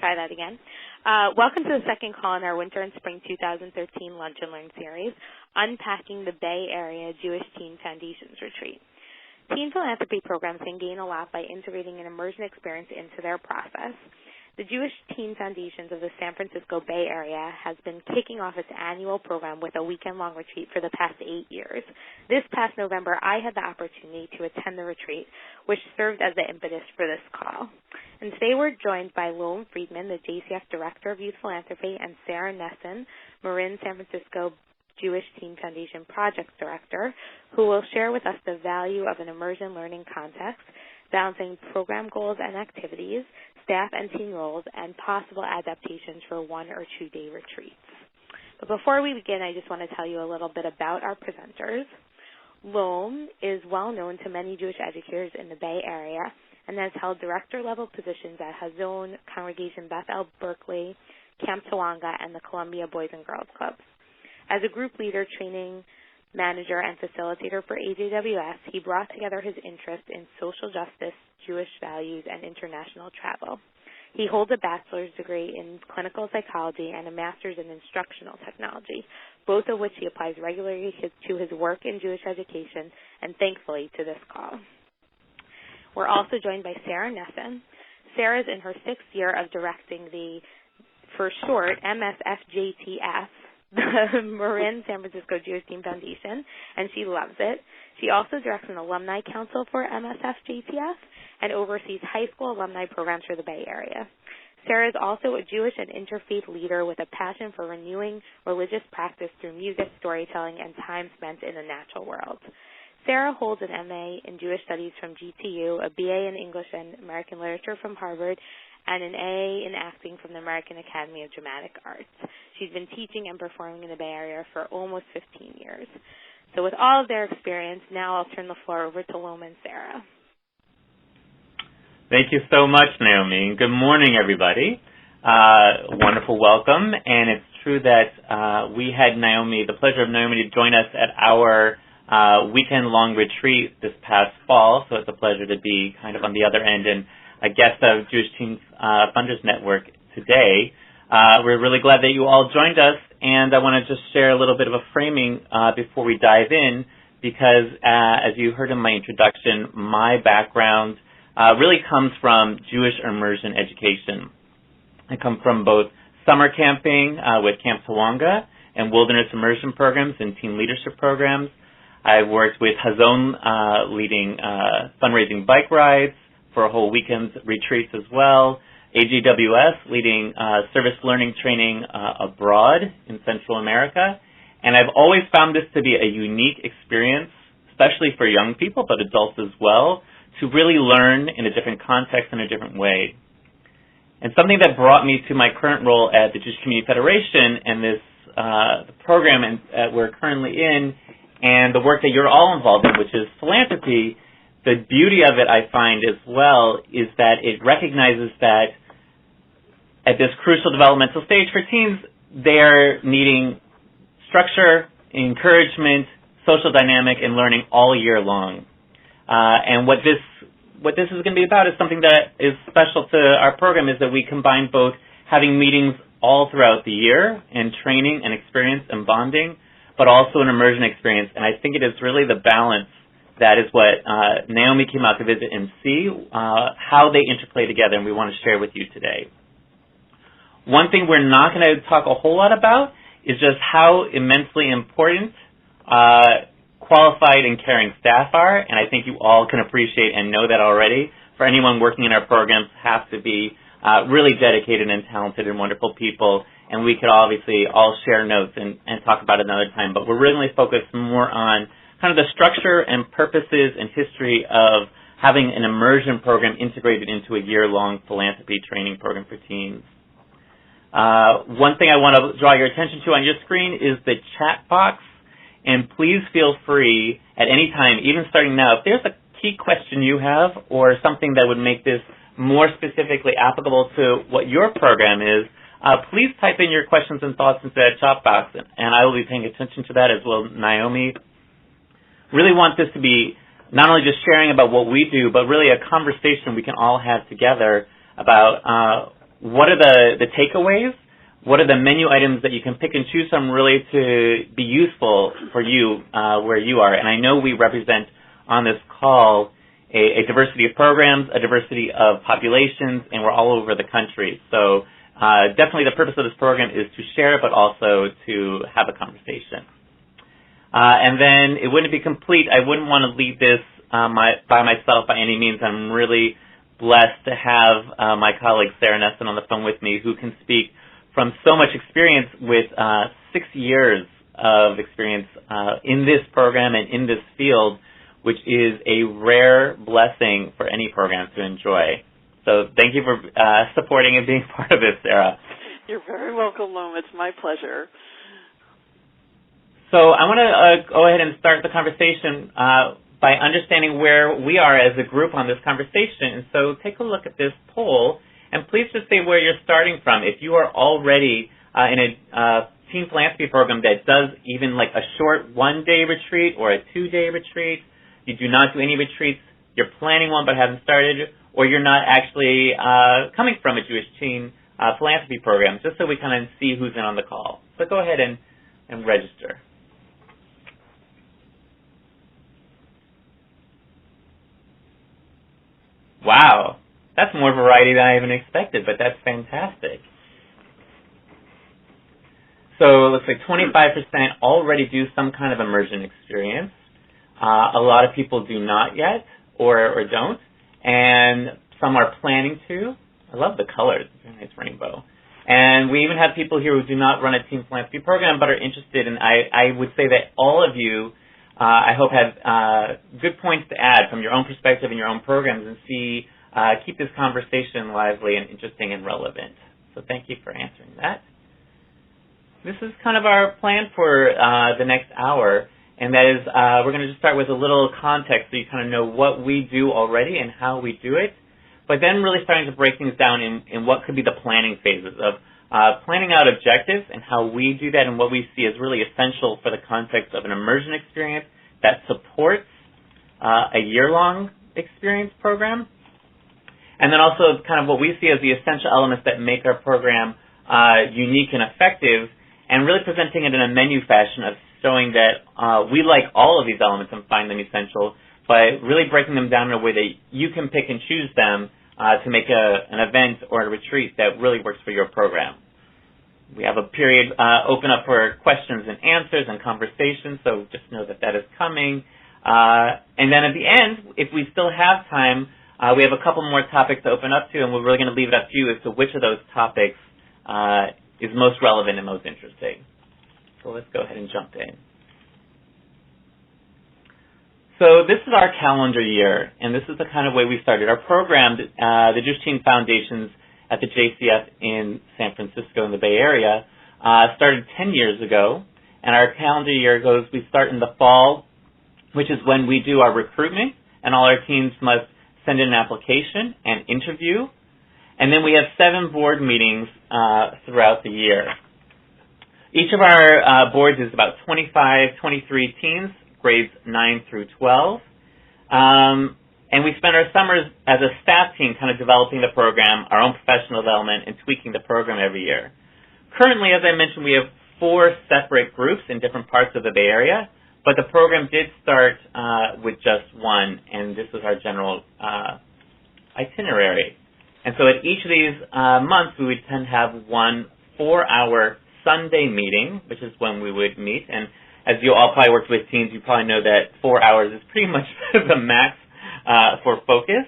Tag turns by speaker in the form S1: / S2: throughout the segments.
S1: try that again. Welcome to the second call in our Winter and Spring 2013 Lunch and Learn series, Unpacking the Bay Area Jewish Teen Foundations Retreat. Teen philanthropy programs can gain a lot by integrating an immersion experience into their process. The Jewish Teen Foundations of the San Francisco Bay Area has been kicking off its annual program with a weekend-long retreat for the past 8 years. This past November, I had the opportunity to attend the retreat, which served as the impetus for this call. And today we're joined by Lom Friedman, the JTFN Director of Youth Philanthropy, and Sara Nesson, Marin San Francisco Jewish Teen Foundation Project Director, who will share with us the value of an immersion learning context, balancing program goals and activities, staff and teen roles, and possible adaptations for 1 or 2 day retreats. But before we begin, I just want to tell you a little bit about our presenters. Lom is well known to many Jewish educators in the Bay Area and has held director-level positions at Hazon, Congregation Beth El Berkeley, Camp Tawanga, and the Columbia Boys and Girls Clubs. As a group leader, training manager, and facilitator for AJWS, he brought together his interest in social justice, Jewish values, and international travel. He holds a bachelor's degree in clinical psychology and a master's in instructional technology, both of which he applies regularly to his work in Jewish education and, thankfully, to this call. We're also joined by Sara Nesson. Sarah is in her 6th year of directing the, for short, MSFJTF, the Marin San Francisco Jewish Teen Foundation, and she loves it. She also directs an alumni council for MSF-JTF and oversees high school alumni programs for the Bay Area. Sarah is also a Jewish and interfaith leader with a passion for renewing religious practice through music, storytelling, and time spent in the natural world. Sarah holds an MA in Jewish Studies from GTU, a BA in English and American Literature from Harvard, and an A in acting from the American Academy of Dramatic Arts. She's been teaching and performing in the Bay Area for almost 15 years. So with all of their experience, now I'll turn the floor over to Lom and Sara.
S2: Thank you so much, Naomi. Good morning, everybody. Wonderful welcome. And it's true that we had the pleasure of Naomi to join us at our weekend-long retreat this past fall, so it's a pleasure to be kind of on the other end and a guest of Jewish Teen Funders Network today. We're really glad that you all joined us, and I want to just share a little bit of a framing before we dive in, because as you heard in my introduction, my background really comes from Jewish immersion education. I come from both summer camping with Camp Tawanga and wilderness immersion programs and teen leadership programs. I've worked with Hazon leading fundraising bike rides for a whole weekend retreats as well. AJWS leading service learning training abroad in Central America. And I've always found this to be a unique experience, especially for young people, but adults as well, to really learn in a different context in a different way. And something that brought me to my current role at the Jewish Community Federation and this the program that we're currently in, and the work that you're all involved in, which is philanthropy. The beauty of it, I find, as well, is that it recognizes that at this crucial developmental stage for teens, they're needing structure, encouragement, social dynamic, and learning all year long. And what this is going to be about is something that is special to our program, is that we combine both having meetings all throughout the year and training and experience and bonding, but also an immersion experience. And I think it is really the balance that is what Naomi came out to visit and see, how they interplay together, and we want to share with you today. One thing we're not going to talk a whole lot about is just how immensely important qualified and caring staff are, and I think you all can appreciate and know that already. For anyone working in our programs, have to be really dedicated and talented and wonderful people, and we could obviously all share notes and talk about it another time, but we're really focused more on kind of the structure and purposes and history of having an immersion program integrated into a year-long philanthropy training program for teens. One thing I want to draw your attention to on your screen is the chat box, and please feel free at any time, even starting now, if there's a key question you have or something that would make this more specifically applicable to what your program is, please type in your questions and thoughts into that chat box, and I will be paying attention to that as well. Naomi, really want this to be not only just sharing about what we do, but really a conversation we can all have together about what are the takeaways? What are the menu items that you can pick and choose from really to be useful for you where you are? And I know we represent on this call a diversity of programs, a diversity of populations, and we're all over the country. So definitely the purpose of this program is to share, but also to have a conversation. And then it wouldn't be complete. I wouldn't want to leave this by myself by any means. I'm really blessed to have my colleague Sara Nesson on the phone with me, who can speak from so much experience with 6 years of experience in this program and in this field, which is a rare blessing for any program to enjoy. So thank you for supporting and being part of this, Sara.
S3: You're very welcome, Lom. It's my pleasure.
S2: So I want to go ahead and start the conversation by understanding where we are as a group on this conversation. And so take a look at this poll, and please just say where you're starting from. If you are already in a teen philanthropy program that does even like a short one-day retreat or a two-day retreat, you do not do any retreats, you're planning one but haven't started, or you're not actually coming from a Jewish teen philanthropy program, just so we kind of see who's in on the call. So go ahead and register. Wow, that's more variety than I even expected, but that's fantastic. So it looks like 25% already do some kind of immersion experience. A lot of people do not yet or don't, and some are planning to. I love the colors. It's a very nice rainbow. And we even have people here who do not run a teen philanthropy program but are interested, and I would say that all of you, I hope, have good points to add from your own perspective and your own programs, and keep this conversation lively and interesting and relevant. So thank you for answering that. This is kind of our plan for the next hour, and that is we're going to just start with a little context so you kind of know what we do already and how we do it, but then really starting to break things down in what could be the planning phases of planning out objectives and how we do that and what we see as really essential for the context of an immersion experience that supports a year-long experience program. And then also kind of what we see as the essential elements that make our program unique and effective, and really presenting it in a menu fashion of showing that we like all of these elements and find them essential, but really breaking them down in a way that you can pick and choose them to make an event or a retreat that really works for your program. We have a period open up for questions and answers and conversations, so just know that that is coming. And then at the end, if we still have time, we have a couple more topics to open up to, and we're really going to leave it up to you as to which of those topics is most relevant and most interesting. So let's go ahead and jump in. So this is our calendar year, and this is the kind of way we started. Our program, the Jewish Teen Foundations at the JCF in San Francisco in the Bay Area, started 10 years ago, and our calendar year goes, we start in the fall, which is when we do our recruitment, and all our teens must send in an application and interview, and then we have 7 board meetings throughout the year. Each of our boards is about 25, 23 teens, grades 9 through 12. And we spend our summers as a staff team kind of developing the program, our own professional development, and tweaking the program every year. Currently, as I mentioned, we have 4 separate groups in different parts of the Bay Area, but the program did start with just one, and this was our general itinerary. And so at each of these months, we would tend to have one 4-hour Sunday meeting, which is when we would meet. And as you all probably worked with teens, you probably know that 4 hours is pretty much the max for focus.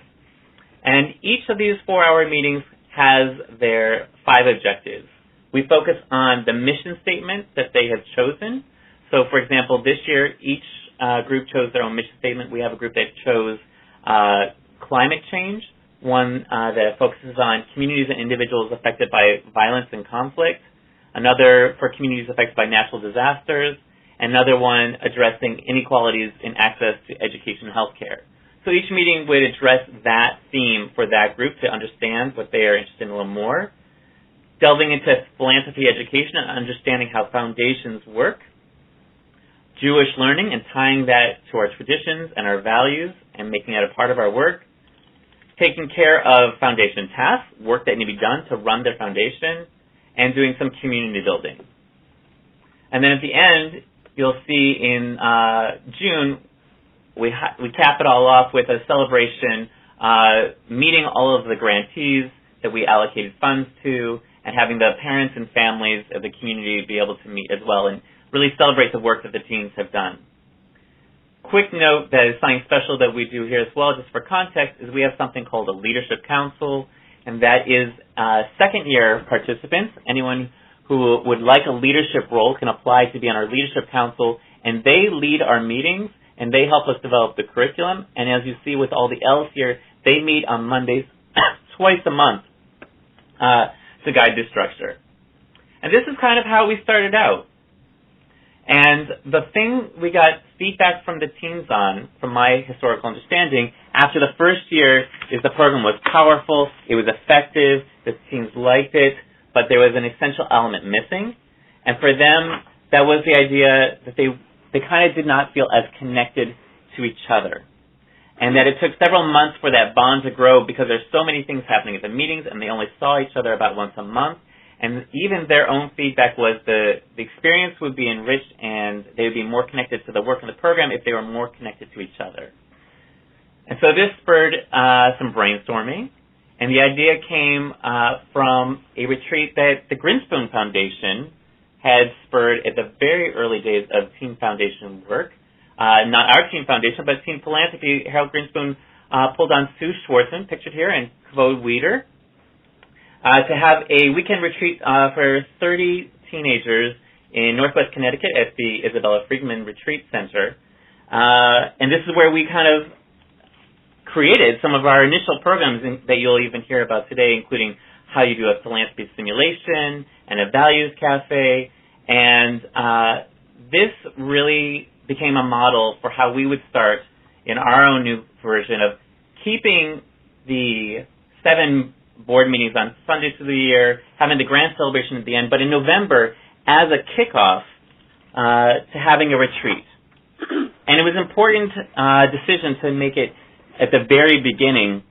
S2: And each of these 4-hour meetings has their 5 objectives. We focus on the mission statement that they have chosen. So, for example, this year, each group chose their own mission statement. We have a group that chose climate change, one that focuses on communities and individuals affected by violence and conflict, another for communities affected by natural disasters, another one addressing inequalities in access to education and healthcare. So each meeting would address that theme for that group to understand what they are interested in a little more, delving into philanthropy education and understanding how foundations work, Jewish learning and tying that to our traditions and our values and making that a part of our work, taking care of foundation tasks, work that need to be done to run their foundation, and doing some community building. And then at the end, you'll see in June, we cap it all off with a celebration, meeting all of the grantees that we allocated funds to, and having the parents and families of the community be able to meet as well and really celebrate the work that the teams have done. Quick note that is something special that we do here as well, just for context, is we have something called a Leadership Council, and that is second-year participants. Anyone who would like a leadership role can apply to be on our Leadership Council, and they lead our meetings, and they help us develop the curriculum. And as you see with all the L's here, they meet on Mondays twice a month to guide this structure. And this is kind of how we started out. And the thing we got feedback from the teams on, from my historical understanding, after the first year is the program was powerful, it was effective, the teams liked it, but there was an essential element missing. And for them, that was the idea that they kind of did not feel as connected to each other. And that it took several months for that bond to grow because there's so many things happening at the meetings, and they only saw each other about once a month. And even their own feedback was the experience would be enriched and they would be more connected to the work in the program if they were more connected to each other. And so this spurred some brainstorming. And the idea came from a retreat that the Grinspoon Foundation had spurred at the very early days of Team Foundation work. Not our Team Foundation, but Team Philanthropy. Harold Grinspoon pulled on Sue Schwartzman, pictured here, and Kvode Weeder, to have a weekend retreat for 30 teenagers in Northwest Connecticut at the Isabella Friedman Retreat Center. And this is where we kind of created some of our initial programs that you'll even hear about today, including how you do a philanthropy simulation and a values cafe. And this really became a model for how we would start in our own new version of keeping the 7 board meetings on Sundays of the year, having the grand celebration at the end, but in November as a kickoff to having a retreat. And it was an important decision to make it at the very beginning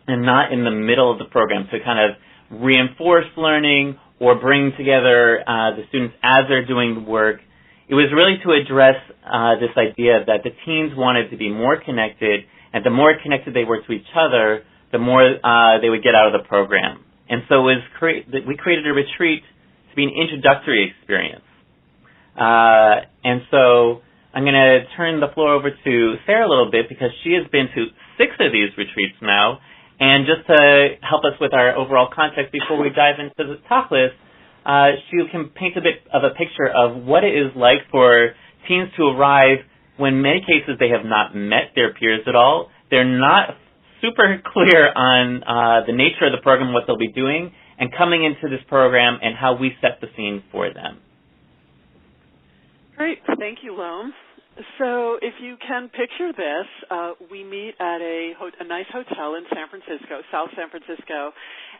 S2: and not in the middle of the program to kind of reinforce learning or bring together the students as they're doing the work. It was really to address this idea that the teens wanted to be more connected, and the more connected they were to each other, the more they would get out of the program. And so we created a retreat to be an introductory experience. And so I'm going to turn the floor over to Sara a little bit because she has been to 6 of these retreats now. And just to help us with our overall context before we dive into the talk list, she can paint a bit of a picture of what it is like for teens to arrive when in many cases they have not met their peers at all. They're not super clear on the nature of the program, what they'll be doing, and coming into this program and how we set the scene for them.
S3: Great. Thank you, Lom. So if you can picture this, we meet at a nice hotel in San Francisco, South San Francisco,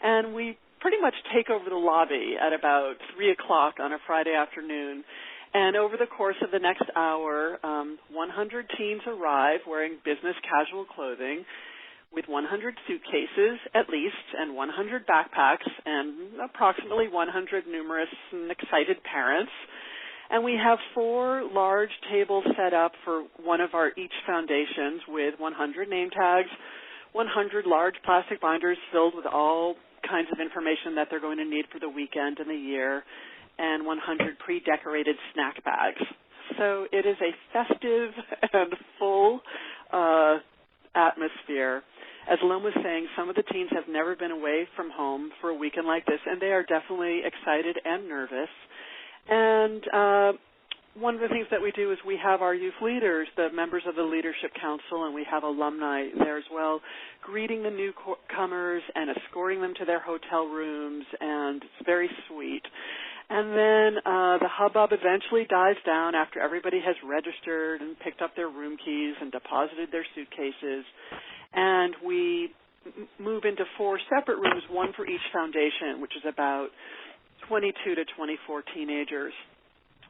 S3: and we pretty much take over the lobby at about 3 o'clock on a Friday afternoon. And over the course of the next hour, 100 teens arrive wearing business casual clothing with 100 suitcases at least and 100 backpacks and approximately 100 numerous and excited parents. And we have 4 large tables set up for one of our each foundations with 100 name tags, 100 large plastic binders filled with all kinds of information that they're going to need for the weekend and the year, and 100 pre-decorated snack bags. So it is a festive and full atmosphere. As Lom was saying, some of the teens have never been away from home for a weekend like this, and they are definitely excited and nervous. And one of the things that we do is we have our youth leaders, the members of the Leadership Council, and we have alumni there as well, greeting the newcomers and escorting them to their hotel rooms, and it's very sweet. And then the hubbub eventually dies down after everybody has registered and picked up their room keys and deposited their suitcases. And we move into 4 separate rooms, one for each foundation, which is about 22 to 24 teenagers.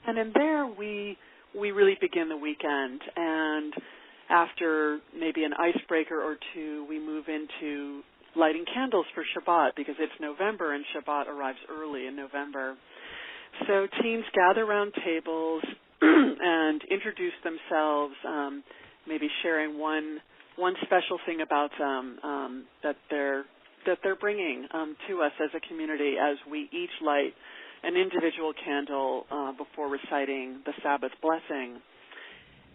S3: And in there, we really begin the weekend. And after maybe an icebreaker or two, we move into lighting candles for Shabbat because it's November and Shabbat arrives early in November. So teens gather around tables and introduce themselves, maybe sharing one special thing about them that they're bringing to us as a community as we each light an individual candle before reciting the Sabbath blessing.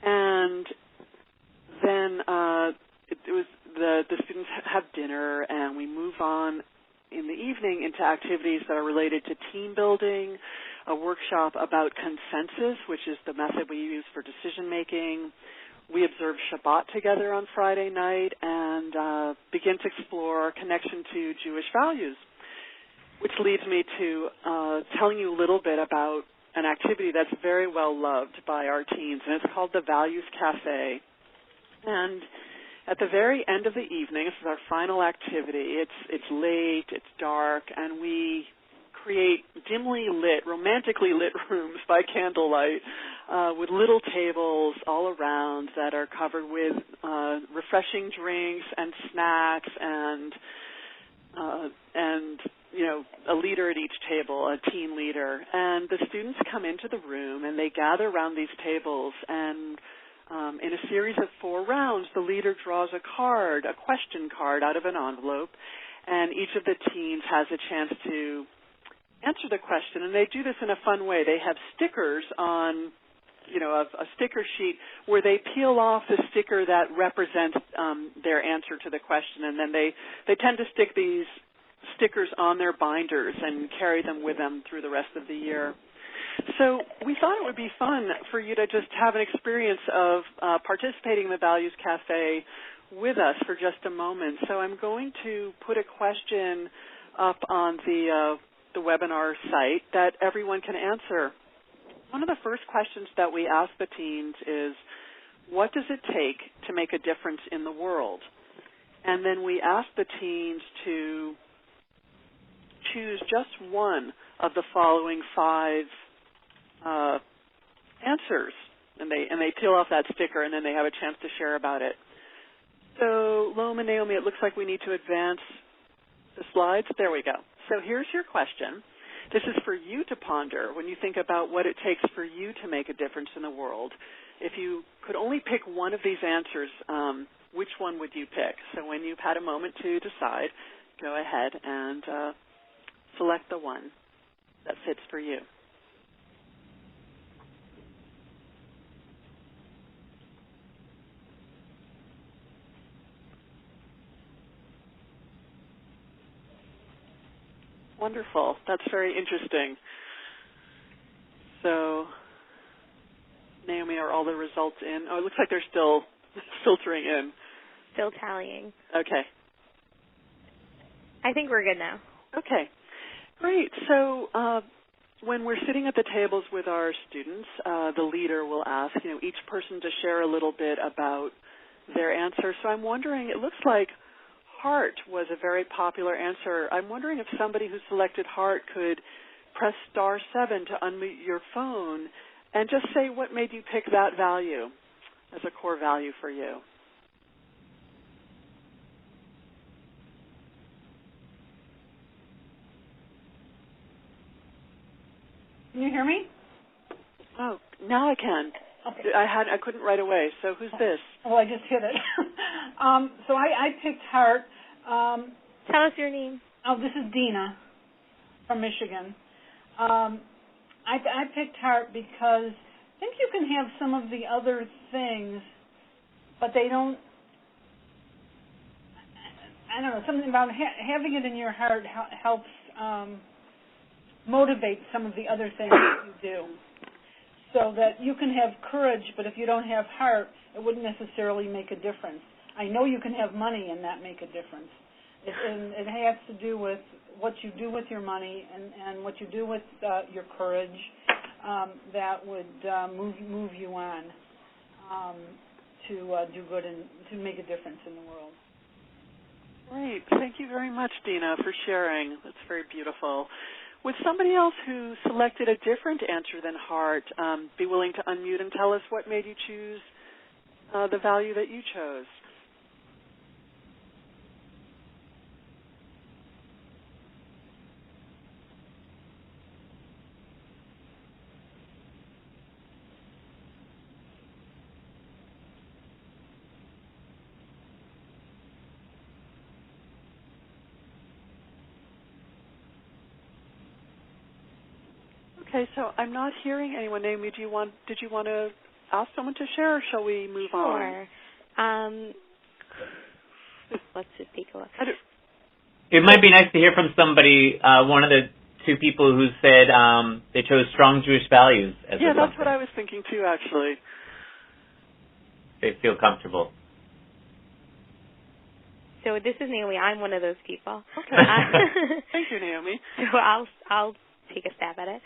S3: And then the students have dinner, and we move on in the evening into activities that are related to team building, a workshop about consensus, which is the method we use for decision making. We observe Shabbat together on Friday night and begin to explore our connection to Jewish values, which leads me to telling you a little bit about an activity that's very well loved by our teens, and it's called the Values Cafe. And at the very end of the evening, this is our final activity. It's late, it's dark, and we create dimly lit, romantically lit rooms by candlelight with little tables all around that are covered with refreshing drinks and snacks and a leader at each table, a teen leader. And the students come into the room and they gather around these tables, and in a series of 4 rounds, the leader draws a question card out of an envelope, and each of the teens has a chance to answer the question. And they do this in a fun way. They have stickers on, a sticker sheet where they peel off the sticker that represents their answer to the question, and then they tend to stick these stickers on their binders and carry them with them through the rest of the year. So we thought it would be fun for you to just have an experience of participating in the Values Cafe with us for just a moment. So I'm going to put a question up on the webinar site that everyone can answer. One of the first questions that we ask the teens is, what does it take to make a difference in the world? And then we ask the teens to choose just one of the following 5 answers, and they peel off that sticker, and then they have a chance to share about it. So, Lom and Naomi, it looks like we need to advance the slides. There we go. So here's your question. This is for you to ponder when you think about what it takes for you to make a difference in the world. If you could only pick one of these answers, which one would you pick? So when you've had a moment to decide, go ahead and select the one that fits for you. Wonderful. That's very interesting. So, Naomi, are all the results in? Oh, it looks like they're still filtering in.
S1: Still tallying.
S3: Okay.
S1: I think we're good now.
S3: Okay. Great. So when we're sitting at the tables with our students, the leader will ask, each person to share a little bit about their answer. So I'm wondering, it looks like heart was a very popular answer. I'm wondering if somebody who selected heart could press *7 to unmute your phone and just say what made you pick that value as a core value for you.
S4: Can you hear me?
S3: Oh, now I can.
S4: Okay.
S3: I couldn't right away. So who's this?
S4: Well, I just hit it. So I picked heart.
S1: Tell us your name.
S4: Oh, this is Dina from Michigan. I picked heart because I think you can have some of the other things, but they don't. I don't know, something about having it in your heart helps motivate some of the other things that you do. So that you can have courage, but if you don't have heart, it wouldn't necessarily make a difference. I know you can have money and not make a difference. It has to do with what you do with your money and what you do with your courage that would move you on to do good and to make a difference in the world.
S3: Great. Thank you very much, Dina, for sharing. That's very beautiful. Would somebody else who selected a different answer than heart be willing to unmute and tell us what made you choose the value that you chose. Okay, so I'm not hearing anyone. Naomi, did you want to ask someone to share, or shall we move on?
S1: Sure. Let's just take a look.
S2: It might be nice to hear from somebody, one of the two people who said they chose strong Jewish values as
S3: Yeah, that's what I was thinking too, actually.
S2: They feel comfortable.
S1: So this is Naomi. I'm one of those people.
S3: Okay. Thank you, Naomi.
S1: So I'll take a stab at it.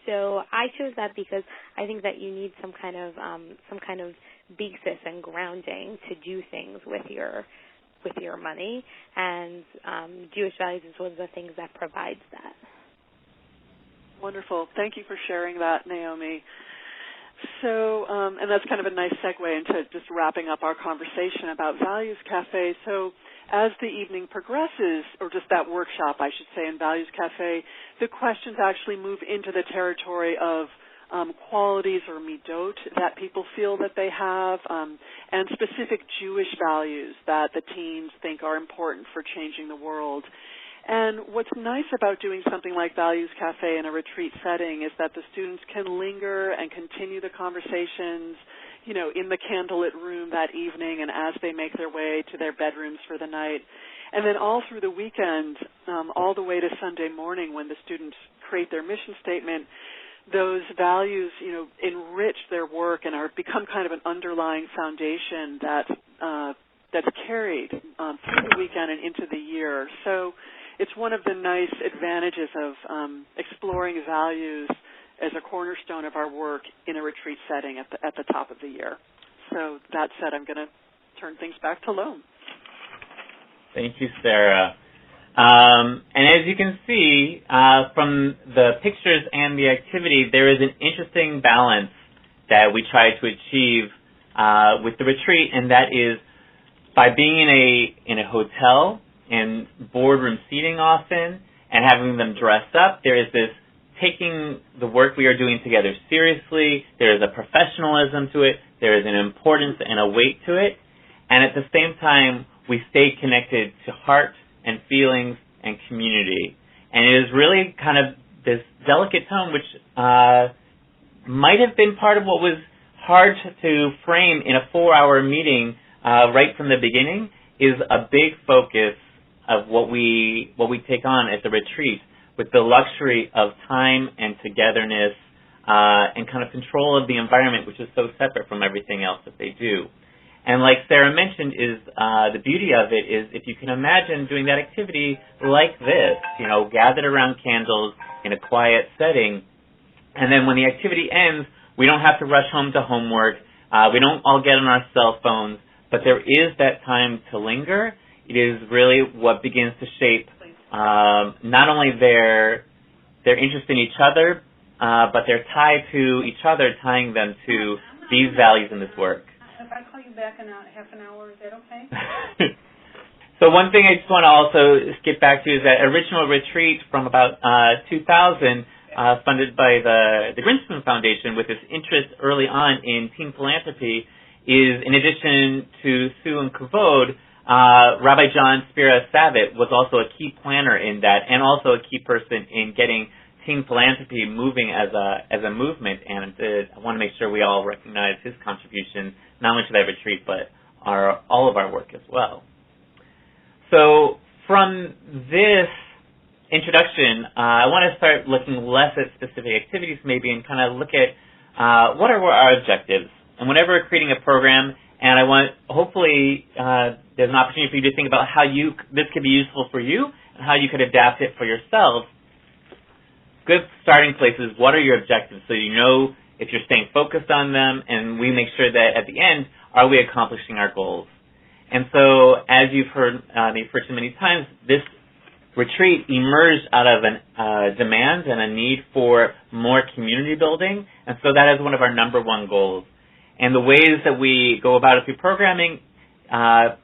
S1: So I chose that because I think that you need some kind of basis and grounding to do things with your money, and Jewish values is one of the things that provides that.
S3: Wonderful. Thank you for sharing that, Naomi. So, and that's kind of a nice segue into just wrapping up our conversation about Values Cafe. So as the evening progresses, or just that workshop, I should say, in Values Cafe, the questions actually move into the territory of qualities or midot that people feel that they have, and specific Jewish values that the teens think are important for changing the world. And what's nice about doing something like Values Cafe in a retreat setting is that the students can linger and continue the conversations, you know, in the candlelit room that evening and as they make their way to their bedrooms for the night. And then all through the weekend, all the way to Sunday morning when the students create their mission statement, those values, you know, enrich their work and become kind of an underlying foundation that's carried through the weekend and into the year. So it's one of the nice advantages of exploring values as a cornerstone of our work in a retreat setting at the top of the year. So that said, I'm going to turn things back to Lom.
S2: Thank you, Sarah. And as you can see from the pictures and the activity, there is an interesting balance that we try to achieve with the retreat, and that is by being in a hotel and boardroom seating often and having them dress up. There is this taking the work we are doing together seriously. There is a professionalism to it. There is an importance and a weight to it. And at the same time, we stay connected to heart and feelings and community. And it is really kind of this delicate tone, which might have been part of what was hard to frame in a 4-hour meeting right from the beginning, is a big focus of what we take on at the retreat, with the luxury of time and togetherness and kind of control of the environment, which is so separate from everything else that they do. And like Sarah mentioned, is the beauty of it is if you can imagine doing that activity like this, you know, gathered around candles in a quiet setting, and then when the activity ends, we don't have to rush home to homework, we don't all get on our cell phones, but there is that time to linger. It is really what begins to shape not only their interest in each other, but their tie to each other, tying them to these values in this work.
S4: If I call you back in half an hour, is that okay?
S2: So one thing I just want to also skip back to is that original retreat from about 2000, funded by the Grinspoon Foundation with this interest early on in teen philanthropy, is in addition to Sue and Kavod, Rabbi John Spira Savitt was also a key planner in that, and also a key person in getting teen philanthropy moving as a movement. And I want to make sure we all recognize his contribution, not only to that retreat, but all of our work as well. So from this introduction, I want to start looking less at specific activities maybe, and kind of look at what are our objectives. And whenever we're creating a program, and I want, hopefully, there's an opportunity for you to think about how this could be useful for you and how you could adapt it for yourself. Good starting places, what are your objectives, so you know if you're staying focused on them, and we make sure that at the end, are we accomplishing our goals? And so, as you've heard me refer to many times, this retreat emerged out of a demand and a need for more community building, and so that is one of our number one goals. And the ways that we go about it through programming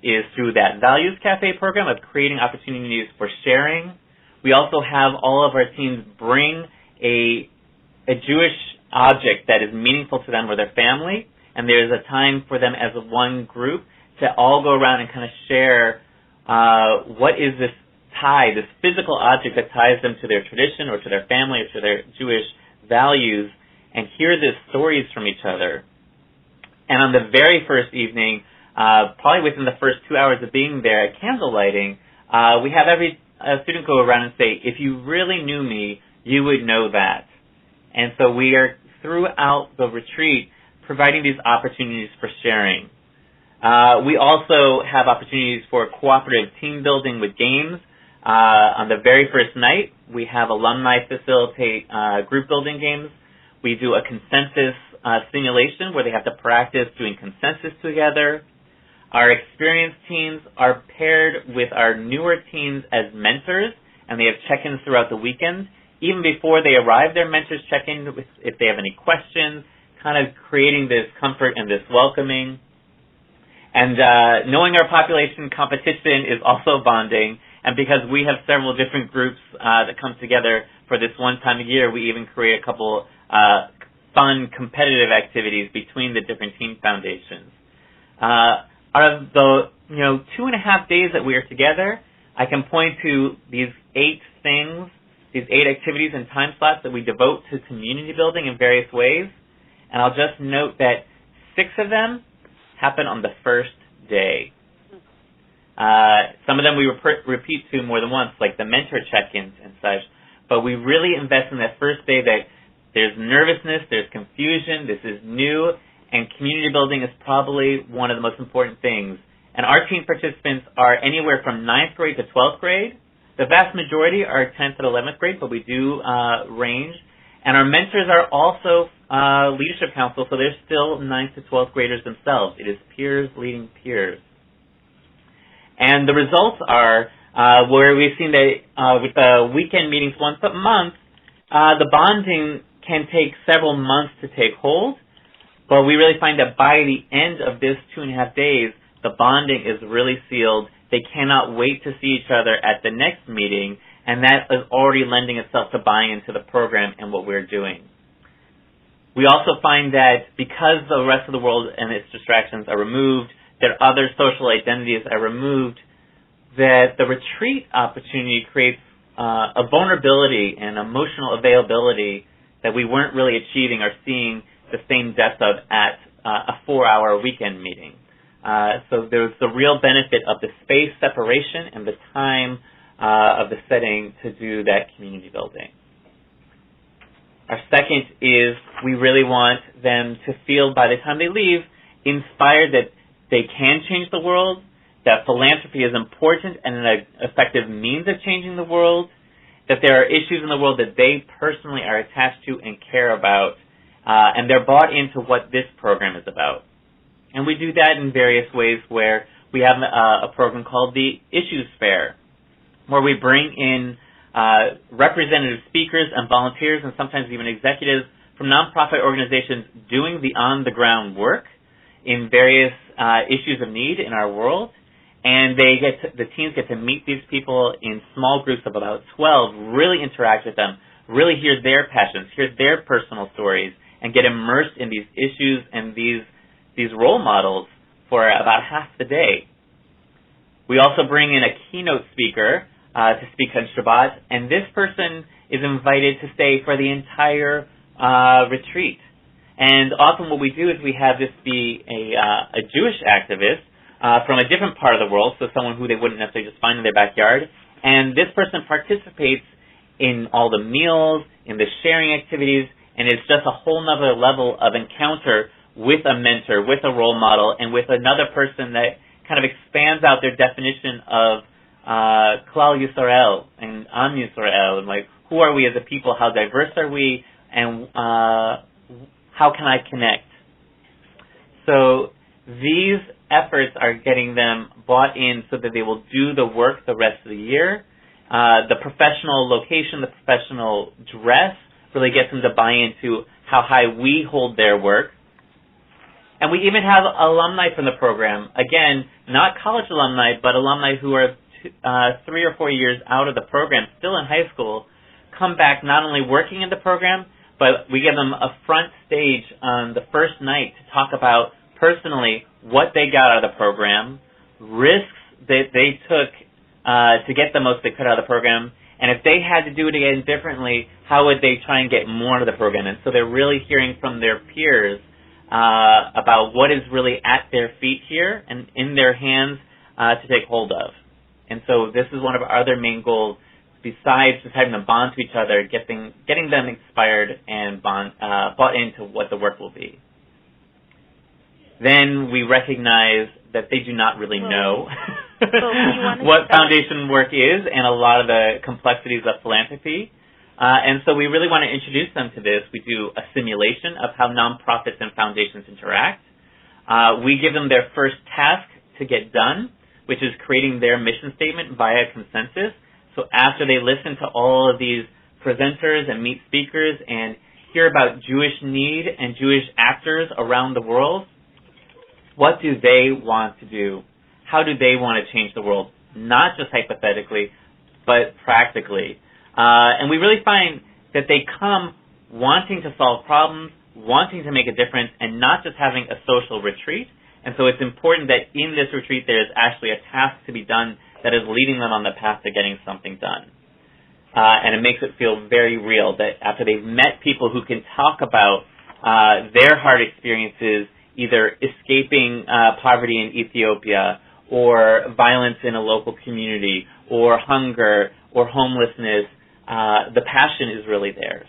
S2: is through that Values Cafe program of creating opportunities for sharing. We also have all of our teams bring a Jewish object that is meaningful to them or their family, and there's a time for them as one group to all go around and kind of share what is this tie, this physical object that ties them to their tradition or to their family or to their Jewish values, and hear the stories from each other. And on the very first evening, probably within the first 2 hours of being there at candle lighting, we have every student go around and say, if you really knew me, you would know that. And so we are, throughout the retreat, providing these opportunities for sharing. We also have opportunities for cooperative team building with games. On the very first night, we have alumni facilitate group building games. We do a consensus simulation where they have to practice doing consensus together. Our experienced teams are paired with our newer teams as mentors, and they have check-ins throughout the weekend. Even before they arrive, their mentors check in if they have any questions, kind of creating this comfort and this welcoming. And knowing our population, competition is also bonding, and because we have several different groups that come together for this one time a year, we even create a couple fun competitive activities between the different team foundations. Out of the 2.5 days that we are together, I can point to these 8 things, these 8 activities and time slots that we devote to community building in various ways. And I'll just note that 6 of them happen on the first day. Some of them we repeat to more than once, like the mentor check-ins and such. But we really invest in that first day that there's nervousness, there's confusion, this is new, and community building is probably one of the most important things. And our team participants are anywhere from 9th grade to 12th grade. The vast majority are 10th and 11th grade, but we do range. And our mentors are also leadership council, so they're still 9th to 12th graders themselves. It is peers leading peers. And the results are where we've seen that with the weekend meetings once a month, the bonding can take several months to take hold, but we really find that by the end of this 2.5 days, the bonding is really sealed. They cannot wait to see each other at the next meeting, and that is already lending itself to buying into the program and what we're doing. We also find that because the rest of the world and its distractions are removed, that other social identities are removed, that the retreat opportunity creates a vulnerability and emotional availability that we weren't really achieving or seeing the same depth of at a 4-hour weekend meeting. So there's the real benefit of the space separation and the time of the setting to do that community building. Our second is we really want them to feel by the time they leave inspired that they can change the world, that philanthropy is important and an effective means of changing the world, that there are issues in the world that they personally are attached to and care about, and they're bought into what this program is about. And we do that in various ways where we have a program called the Issues Fair, where we bring in representative speakers and volunteers and sometimes even executives from nonprofit organizations doing the on-the-ground work in various issues of need in our world. And the teams get to meet these people in small groups of about 12, really interact with them, really hear their passions, hear their personal stories, and get immersed in these issues and these role models for about half the day. We also bring in a keynote speaker to speak on Shabbat, and this person is invited to stay for the entire retreat. And often what we do is we have this be a Jewish activist from a different part of the world, so someone who they wouldn't necessarily just find in their backyard. And this person participates in all the meals, in the sharing activities, and it's just a whole nother level of encounter with a mentor, with a role model, and with another person that kind of expands out their definition of Klal Yisrael and Am Yisrael, and like, who are we as a people, how diverse are we, and how can I connect? So these efforts are getting them bought in so that they will do the work the rest of the year. The professional location, the professional dress really gets them to buy into how high we hold their work. And we even have alumni from the program. Again, not college alumni, but alumni who are 3 or 4 years out of the program, still in high school, come back not only working in the program, but we give them a front stage on the first night to talk about personally what they got out of the program, risks that they took to get the most they could out of the program, and if they had to do it again differently, how would they try and get more out of the program? And so they're really hearing from their peers about what is really at their feet here and in their hands to take hold of. And so this is one of our other main goals, besides just having them bond to each other, getting them inspired and bought into what the work will be. Then we recognize that they do not really know what foundation work is and a lot of the complexities of philanthropy. And so we really want to introduce them to this. We do a simulation of how nonprofits and foundations interact. We give them their first task to get done, which is creating their mission statement via consensus. So after they listen to all of these presenters and meet speakers and hear about Jewish need and Jewish actors around the world, what do they want to do? How do they want to change the world? Not just hypothetically, but practically. And we really find that they come wanting to solve problems, wanting to make a difference, and not just having a social retreat. And so it's important that in this retreat there is actually a task to be done that is leading them on the path to getting something done. And it makes it feel very real that after they've met people who can talk about their hard experiences, either escaping poverty in Ethiopia or violence in a local community or hunger or homelessness, the passion is really theirs.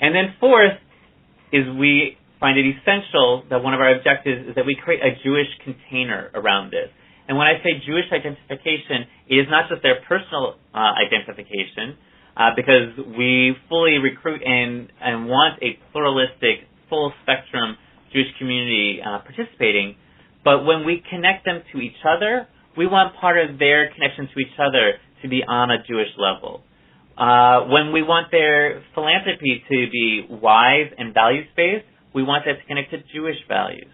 S2: And then fourth is we find it essential that one of our objectives is that we create a Jewish container around this. And when I say Jewish identification, it is not just their personal identification, because we fully recruit and want a pluralistic, full-spectrum Jewish community participating. But when we connect them to each other, we want part of their connection to each other to be on a Jewish level. When we want their philanthropy to be wise and values-based, we want that to connect to Jewish values.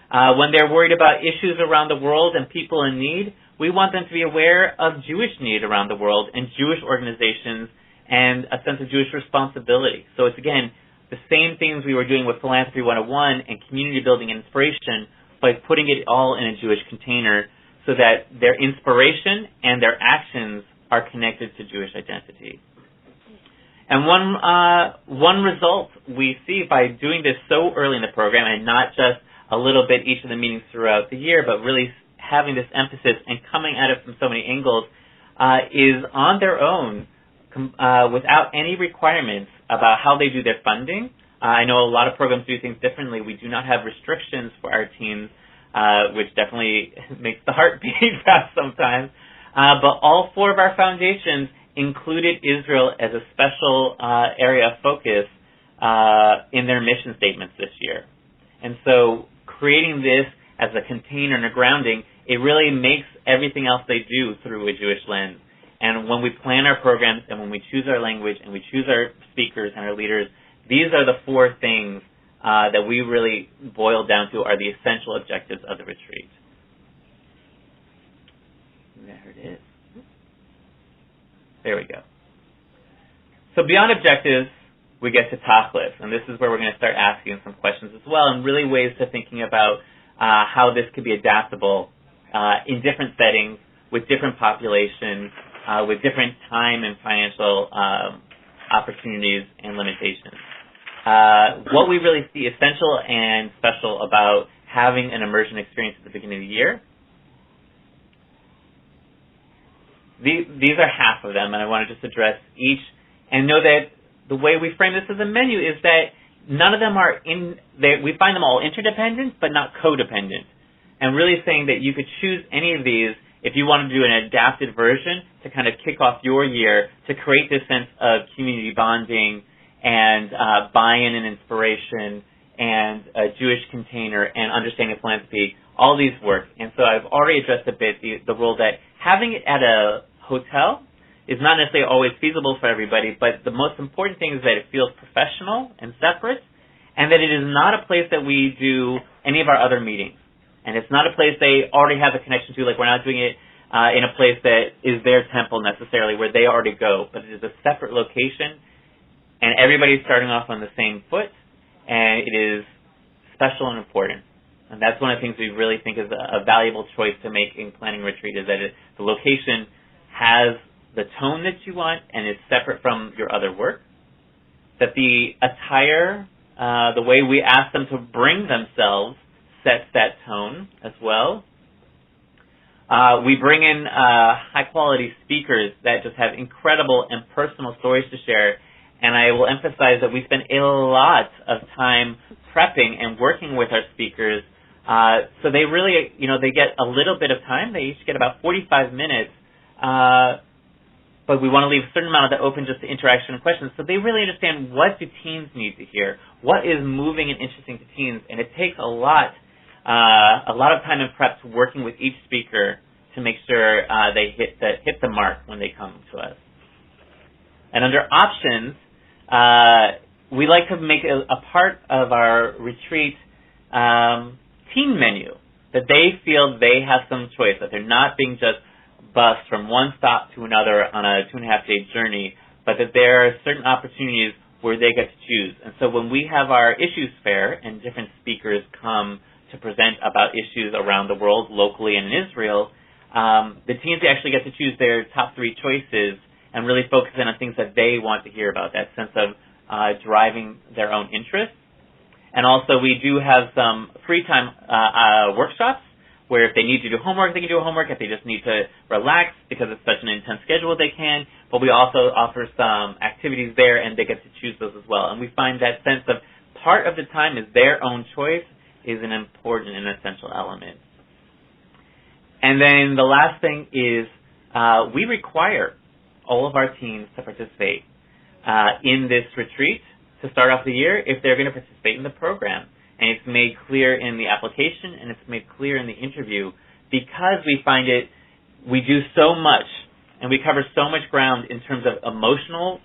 S2: When they're worried about issues around the world and people in need, we want them to be aware of Jewish need around the world and Jewish organizations and a sense of Jewish responsibility. So it's, again, the same things we were doing with Philanthropy 101 and community building and inspiration, by putting it all in a Jewish container so that their inspiration and their actions are connected to Jewish identity. And one result we see by doing this so early in the program, and not just a little bit each of the meetings throughout the year, but really having this emphasis and coming at it from so many angles, is on their own, without any requirements about how they do their funding. I know a lot of programs do things differently. We do not have restrictions for our teams, which definitely makes the heart beat fast sometimes. But all four of our foundations included Israel as a special area of focus in their mission statements this year. And so creating this as a container and a grounding, it really makes everything else they do through a Jewish lens. And when we plan our programs and when we choose our language and we choose our speakers and our leaders, these are the four things that we really boil down to are the essential objectives of the retreat. There it is. There we go. So beyond objectives, we get to tachlis, and this is where we're going to start asking some questions as well, and really ways to thinking about how this could be adaptable in different settings, with different populations, with different time and financial opportunities and limitations. What we really see essential and special about having an immersion experience at the beginning of the year, these are half of them, and I want to just address each and know that the way we frame this as a menu is that none of them are we find them all interdependent but not codependent, and really saying that you could choose any of these if you want to do an adapted version to kind of kick off your year to create this sense of community bonding and buy-in and inspiration and a Jewish container and understanding of philanthropy. All these work. And so I've already addressed a bit the role that having it at a hotel is not necessarily always feasible for everybody, but the most important thing is that it feels professional and separate, and that it is not a place that we do any of our other meetings. And it's not a place they already have a connection to, like we're not doing it in a place that is their temple necessarily, where they already go, but it is a separate location, and everybody's starting off on the same foot, and it is special and important. And that's one of the things we really think is a valuable choice to make in planning retreat, is that the location has the tone that you want and is separate from your other work. That the attire, the way we ask them to bring themselves, sets that tone as well. We bring in high-quality speakers that just have incredible and personal stories to share. And I will emphasize that we spend a lot of time prepping and working with our speakers. So they really, they get a little bit of time. They each get about 45 minutes. But we want to leave a certain amount of that open just to interaction and questions. So they really understand, what do teens need to hear? What is moving and interesting to teens? And it takes a lot of time and prep to working with each speaker to make sure they hit the mark when they come to us. And under options, we like to make a part of our retreat teen menu, that they feel they have some choice, that they're not being just bussed from one stop to another on a 2.5-day journey, but that there are certain opportunities where they get to choose. And so when we have our issues fair and different speakers come to present about issues around the world, locally and in Israel, the teens actually get to choose their top 3 choices and really focus in on things that they want to hear about, that sense of driving their own interests. And also we do have some free time workshops where if they need to do homework, they can do homework. If they just need to relax because it's such an intense schedule, they can. But we also offer some activities there, and they get to choose those as well. And we find that sense of part of the time is their own choice is an important and essential element. And then the last thing is we require all of our teens to participate in this retreat to start off the year if they're going to participate in the program. And it's made clear in the application, and it's made clear in the interview, because we find we do so much, and we cover so much ground in terms of emotional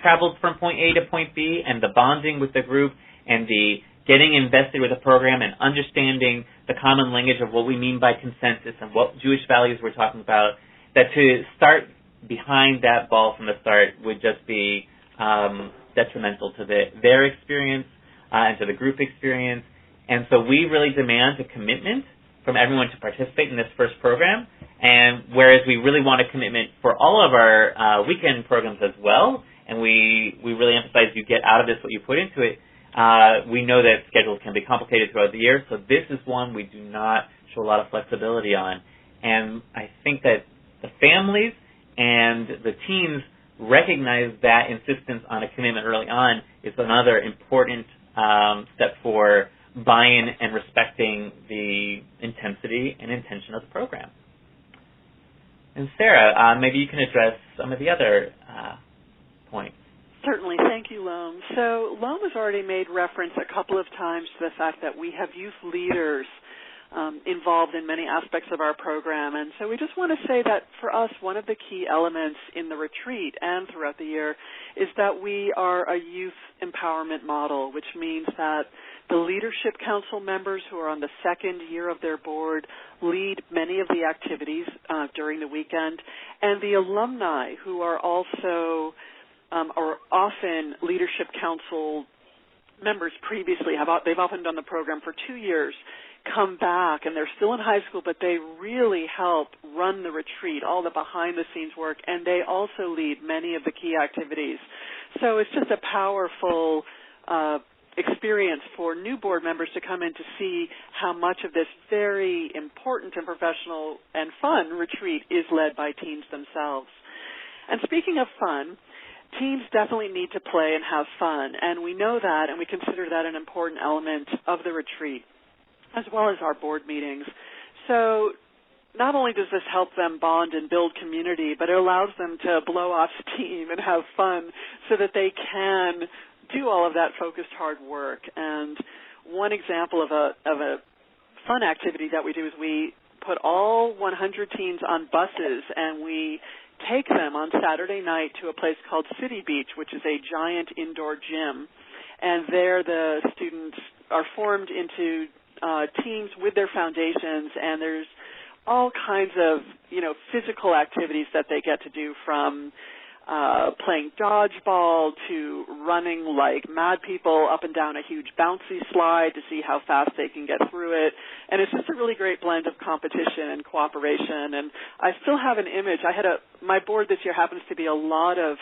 S2: travel from point A to point B, and the bonding with the group, and the getting invested with the program, and understanding the common language of what we mean by consensus and what Jewish values we're talking about, that to start behind that ball from the start would just be detrimental to their experience, and to the group experience. And so we really demand a commitment from everyone to participate in this first program, and whereas we really want a commitment for all of our weekend programs as well, and we really emphasize you get out of this what you put into it, we know that schedules can be complicated throughout the year, so this is one we do not show a lot of flexibility on. And I think that the families and the teens recognize that insistence on a commitment early on is another important step for buy-in and respecting the intensity and intention of the program. And Sarah, maybe you can address some of the other points.
S3: Certainly. Thank you, Lom. So Lom has already made reference a couple of times to the fact that we have youth leaders involved in many aspects of our program. And so we just want to say that for us, one of the key elements in the retreat and throughout the year is that we are a youth empowerment model, which means that the leadership council members who are on the second year of their board lead many of the activities during the weekend, and the alumni who are also or often leadership council members previously, they've often done the program for 2 years, come back, and they're still in high school, but they really help run the retreat, all the behind-the-scenes work, and they also lead many of the key activities. So it's just a powerful experience for new board members to come in to see how much of this very important and professional and fun retreat is led by teens themselves. And speaking of fun, teens definitely need to play and have fun, and we know that, and we consider that an important element of the retreat, as well as our board meetings. So not only does this help them bond and build community, but it allows them to blow off steam and have fun so that they can do all of that focused hard work. And one example of a fun activity that we do is we put all 100 teens on buses, and we take them on Saturday night to a place called City Beach, which is a giant indoor gym. and there the students are formed into teams with their foundations, and there's all kinds of, physical activities that they get to do, from playing dodgeball to running like mad people up and down a huge bouncy slide to see how fast they can get through it. And it's just a really great blend of competition and cooperation. And I still have an image. My board this year happens to be a lot of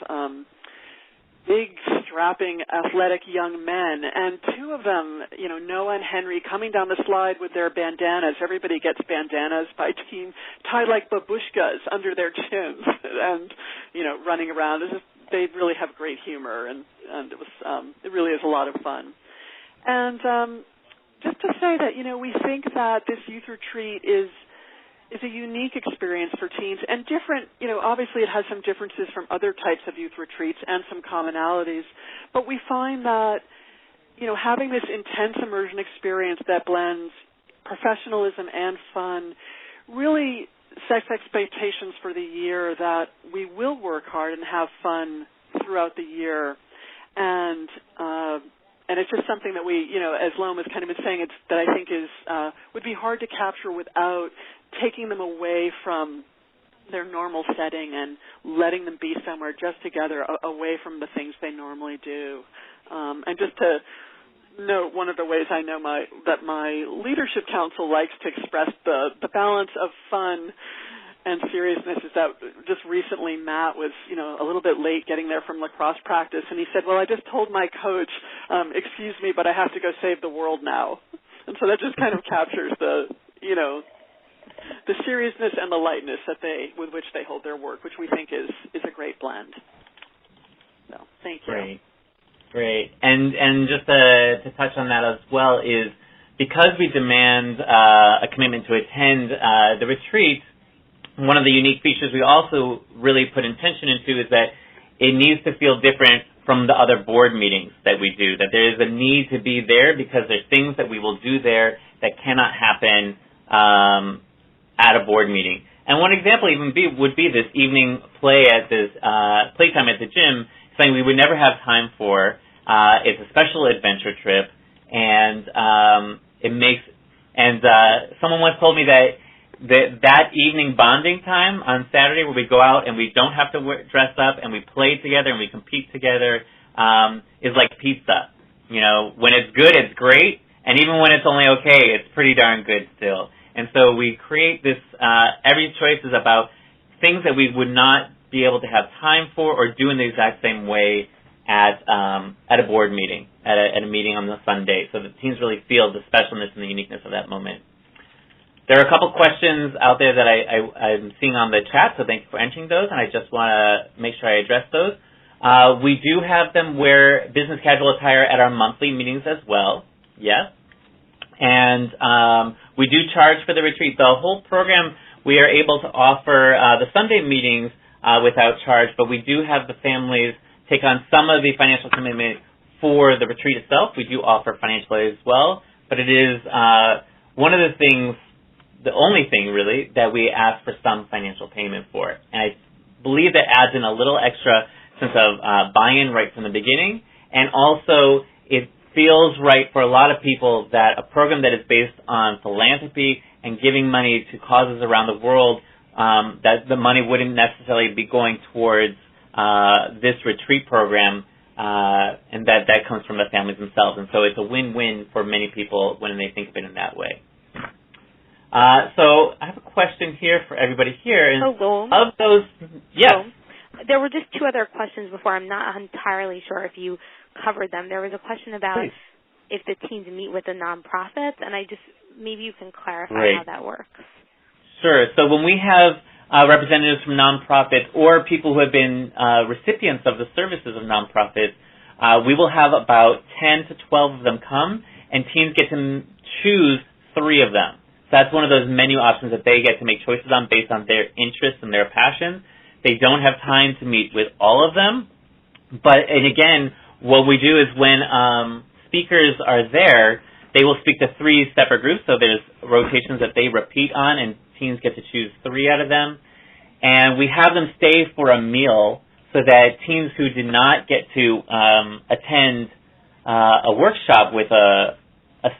S3: big, strapping, athletic young men, and two of them, Noah and Henry, coming down the slide with their bandanas. Everybody gets bandanas by team, tied like babushkas under their chins, and, running around. They really have great humor, and it really is a lot of fun. And just to say that, we think that this youth retreat is a unique experience for teens, and different, obviously it has some differences from other types of youth retreats and some commonalities, but we find that, having this intense immersion experience that blends professionalism and fun really sets expectations for the year that we will work hard and have fun throughout the year. And it's just something that we, as Lom has kind of been saying, that I think would be hard to capture without taking them away from their normal setting and letting them be somewhere just together, away from the things they normally do. And just to note, one of the ways I know that my leadership council likes to express the balance of fun and seriousness is that just recently Matt was, a little bit late getting there from lacrosse practice, and he said, well, I just told my coach, excuse me, but I have to go save the world now. And so that just kind of captures the seriousness and the lightness with which they hold their work, which we think is a great blend. So, thank you.
S2: Great. And just to touch on that as well is, because we demand a commitment to attend the retreat, one of the unique features we also really put intention into is that it needs to feel different from the other board meetings that we do, that there is a need to be there because there's things that we will do there that cannot happen at a board meeting. And one example would be this evening playtime at the gym, something we would never have time for. It's a special adventure trip, and someone once told me that evening bonding time on Saturday, where we go out and we don't have to dress up and we play together and we compete together, is like pizza. When it's good, it's great, and even when it's only okay, it's pretty darn good still. And so we create this, every choice is about things that we would not be able to have time for or do in the exact same way at a board meeting, at a meeting on the Sunday, so that teens really feel the specialness and the uniqueness of that moment. There are a couple questions out there that I'm seeing on the chat, so thank you for entering those, and I just want to make sure I address those. We do have them wear business casual attire at our monthly meetings as well, yes. And we do charge for the retreat. The whole program, we are able to offer the Sunday meetings without charge, but we do have the families take on some of the financial commitment for the retreat itself. We do offer financial aid as well, but it is one of the things, the only thing really, that we ask for some financial payment for. And I believe that adds in a little extra sense of buy-in right from the beginning, and also it feels right for a lot of people that a program that is based on philanthropy and giving money to causes around the world, that the money wouldn't necessarily be going towards this retreat program, and that comes from the families themselves. And so it's a win-win for many people when they think of it in that way. So I have a question here for everybody here. Of those, yes.
S1: There were just two other questions before. I'm not entirely sure if you covered them. There was a question about if the teens meet with the nonprofits, and maybe you can clarify how that works.
S2: Sure. So when we have representatives from nonprofits or people who have been recipients of the services of nonprofits, we will have about 10 to 12 of them come, and teens get to choose 3 of them. So that's one of those menu options that they get to make choices on based on their interests and their passions. They don't have time to meet with all of them, and again, what we do is when speakers are there, they will speak to 3 separate groups, so there's rotations that they repeat on, and teens get to choose 3 out of them. And we have them stay for a meal so that teens who did not get to attend a workshop with a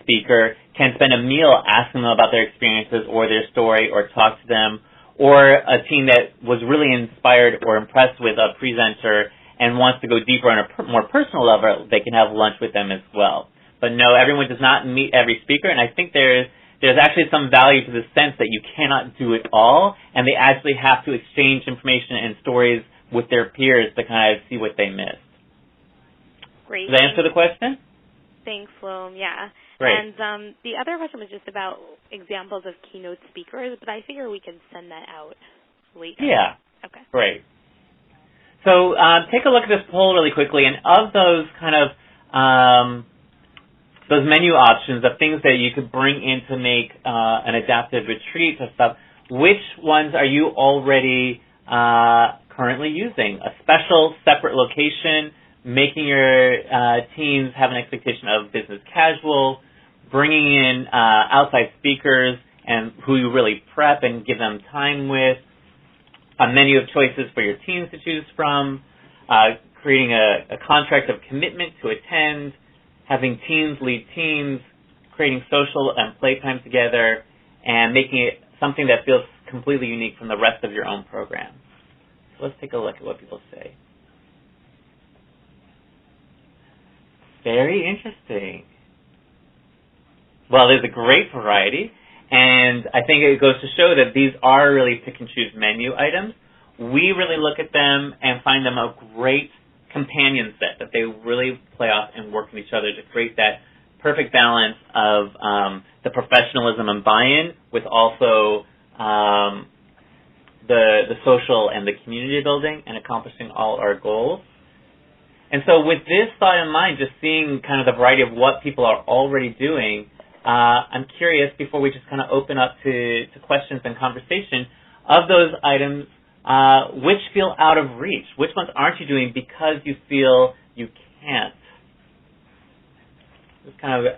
S2: speaker can spend a meal asking them about their experiences or their story or talk to them, or a team that was really inspired or impressed with a presenter and wants to go deeper on a more personal level, they can have lunch with them as well. But no, everyone does not meet every speaker, and I think there's actually some value to the sense that you cannot do it all, and they actually have to exchange information and stories with their peers to kind of see what they missed.
S1: Great.
S2: Does that answer the question?
S1: Thanks, Lom. Yeah.
S2: Great.
S1: And the other question was just about examples of keynote speakers, but I figure we can send that out later.
S2: Yeah.
S1: Okay.
S2: Great. So take a look at this poll really quickly, and of those kind of those menu options, of things that you could bring in to make an adaptive retreat or stuff, which ones are you already currently using? A special separate location, making your teams have an expectation of business casual, bringing in outside speakers and who you really prep and give them time with, a menu of choices for your teams to choose from, creating a contract of commitment to attend, having teams lead teams, creating social and playtime together, and making it something that feels completely unique from the rest of your own program. So let's take a look at what people say. Very interesting. Well, there's a great variety, and I think it goes to show that these are really pick and choose menu items. We really look at them and find them a great companion set, that they really play off and work with each other to create that perfect balance of the professionalism and buy-in with also the social and the community building and accomplishing all our goals. And so with this thought in mind, just seeing kind of the variety of what people are already doing, I'm curious, before we just kind of open up to questions and conversation, of those items, which feel out of reach? Which ones aren't you doing because you feel you can't? Just kind of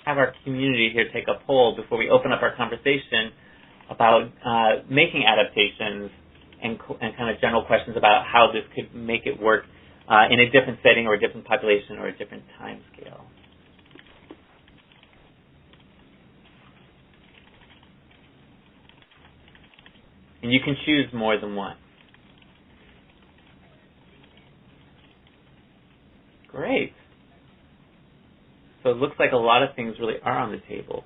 S2: have our community here take a poll before we open up our conversation about making adaptations and kind of general questions about how this could make it work in a different setting or a different population or a different time scale. And you can choose more than one. Great. So it looks like a lot of things really are on the table.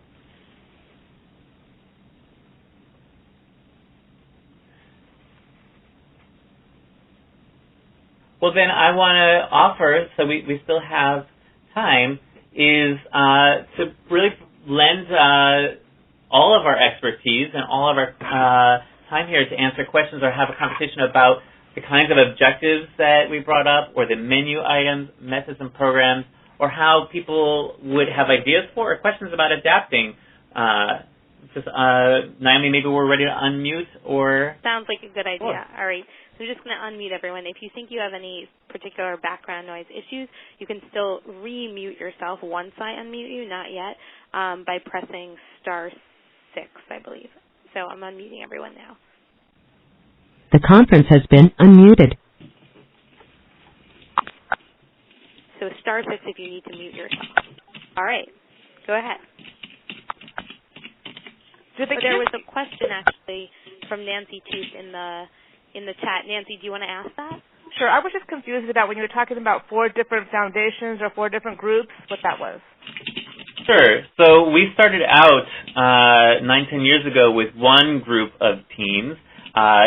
S2: Well, then I want to offer, so we still have time, is to really lend all of our expertise and all of our time here to answer questions or have a conversation about the kinds of objectives that we brought up, or the menu items, methods and programs, or how people would have ideas for or questions about adapting. Naomi, maybe we're ready to unmute, or...
S1: Sounds like a good idea. All right. So we're just going to unmute everyone. If you think you have any particular background noise issues, you can still re-mute yourself once I unmute you, not yet, by pressing *6, I believe. So I'm unmuting everyone now.
S5: The conference has been unmuted.
S1: So *6 if you need to mute yourself. All right. Go ahead. There was a question, actually, from Nancy Tooth in the chat. Nancy, do you want to ask that?
S6: Sure. I was just confused about when you were talking about 4 different foundations or 4 different groups, what that was.
S2: Sure. So we started out 9-10 years ago with one group of teams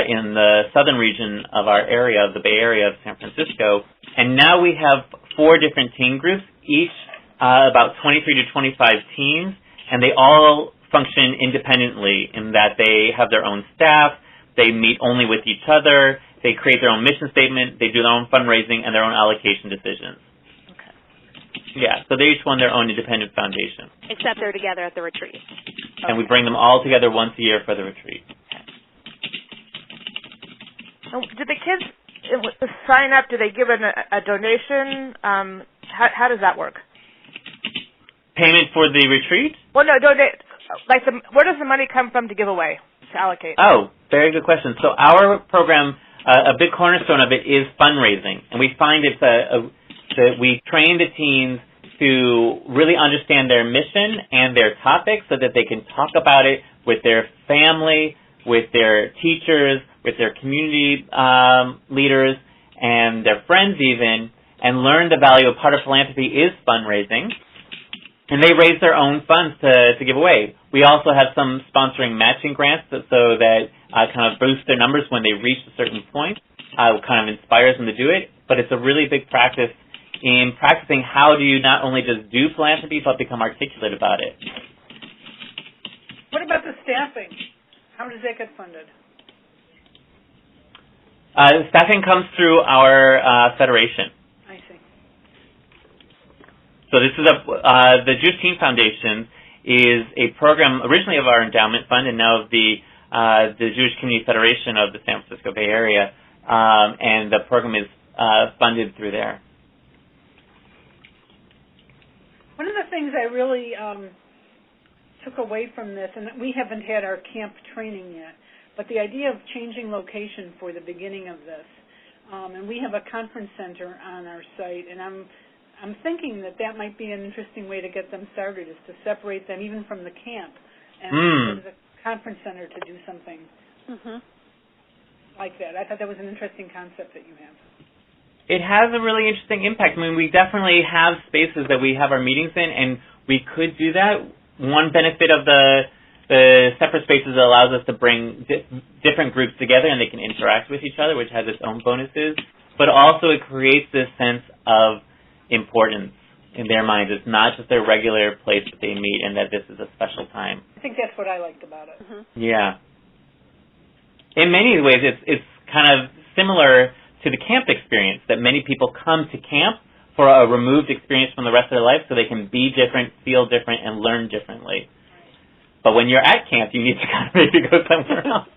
S2: in the southern region of our area, of the Bay Area of San Francisco, and now we have 4 different team groups, each about 23 to 25 teams, and they all function independently in that they have their own staff, they meet only with each other, they create their own mission statement, they do their own fundraising and their own allocation decisions.
S6: Okay.
S2: Yeah, so they each won their own independent foundation.
S1: Except they're together at the retreat.
S2: And we bring them all together once a year for the retreat.
S6: Do the kids sign up? Do they give a donation? How does that work?
S2: Payment for the retreat?
S6: Well, no, donate. Where does the money come from to give away, to allocate?
S2: Oh, very good question. So our program, a big cornerstone of it is fundraising, and we find that we train the teams to really understand their mission and their topic so that they can talk about it with their family, with their teachers, with their community leaders, and their friends even, and learn the value of part of philanthropy is fundraising. And they raise their own funds to give away. We also have some sponsoring matching grants so that kind of boost their numbers when they reach a certain point. Kind of inspires them to do it. But it's a really big practice in practicing how do you not only just do philanthropy, but become articulate about it.
S4: What about the staffing? How does that get funded?
S2: Staffing comes through our federation.
S4: I see.
S2: So this is the Jewish Teen Foundation is a program originally of our endowment fund and now of the Jewish Community Federation of the San Francisco Bay Area, and the program is funded through there.
S4: One of the things I really took away from this, and we haven't had our camp training yet, but the idea of changing location for the beginning of this, and we have a conference center on our site, and I'm thinking that might be an interesting way to get them started, is to separate them even from the camp and go to the conference center to do something like that. I thought that was an interesting concept that you have.
S2: It has a really interesting impact. I mean, we definitely have spaces that we have our meetings in, and we could do that. One benefit of the separate spaces allows us to bring different groups together, and they can interact with each other, which has its own bonuses. But also it creates this sense of importance in their minds. It's not just their regular place that they meet and that this is a special time.
S4: I think that's what I liked about it.
S2: Yeah. In many ways, it's kind of similar to the camp experience, that many people come to camp for a removed experience from the rest of their life so they can be different, feel different, and learn differently. But when you're at camp, you need to kind of maybe go somewhere else.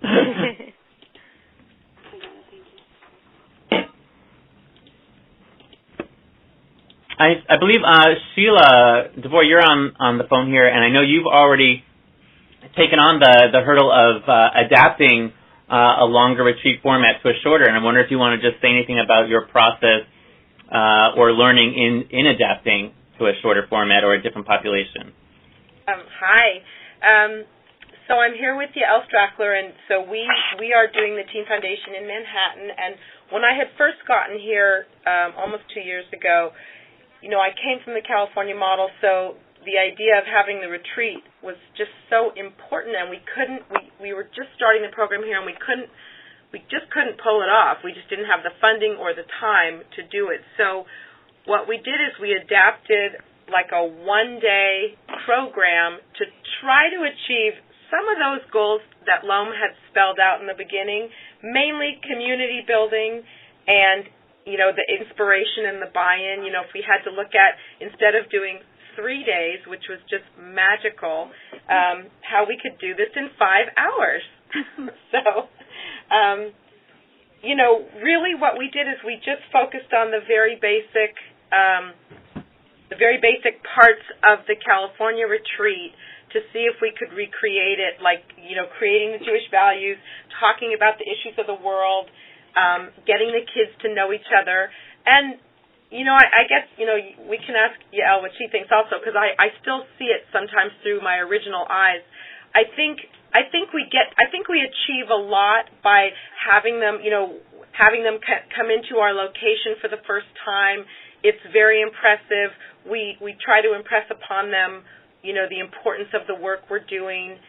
S2: I believe, Sheila DeVore, you're on the phone here, and I know you've already taken on the hurdle of adapting a longer retreat format to a shorter, and I wonder if you want to just say anything about your process or learning in adapting to a shorter format or a different population.
S7: Hi. So I'm here with Yael Strackler, and so we are doing the Teen Foundation in Manhattan, and when I had first gotten here almost 2 years ago, you know, I came from the California model, so the idea of having the retreat was just so important, and we were just starting the program here, and we just couldn't pull it off. We just didn't have the funding or the time to do it. So what we did is we adapted like a one-day program to try to achieve some of those goals that Lom had spelled out in the beginning, mainly community building and, you know, the inspiration and the buy-in. You know, if we had to look at, instead of doing 3 days, which was just magical, how we could do this in 5 hours. So, you know, really what we did is we just focused on the very basic parts of the California retreat to see if we could recreate it, like, you know, creating the Jewish values, talking about the issues of the world, getting the kids to know each other. And, you know, I guess, you know, we can ask Yael what she thinks also, because I still see it sometimes through my original eyes. I think we achieve a lot by having them, you know, come into our location for the first time. It's very impressive. We try to impress upon them, you know, the importance of the work we're doing.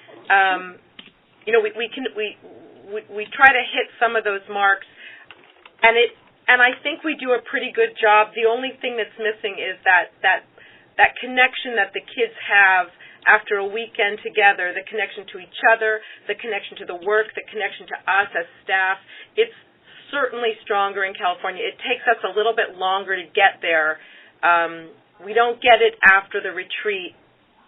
S7: You know, we try to hit some of those marks, and I think we do a pretty good job. The only thing that's missing is that connection that the kids have after a weekend together, the connection to each other, the connection to the work, the connection to us as staff. It's certainly stronger in California. It takes us a little bit longer to get there. We don't get it after the retreat.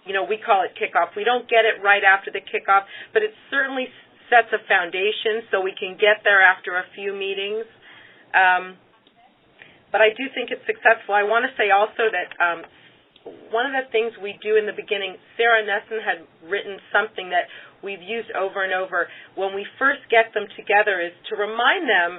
S7: You know, we call it kickoff. We don't get it right after the kickoff, but it certainly sets a foundation so we can get there after a few meetings. But I do think it's successful. I want to say also that one of the things we do in the beginning, Sara Nesson had written something that we've used over and over when we first get them together, is to remind them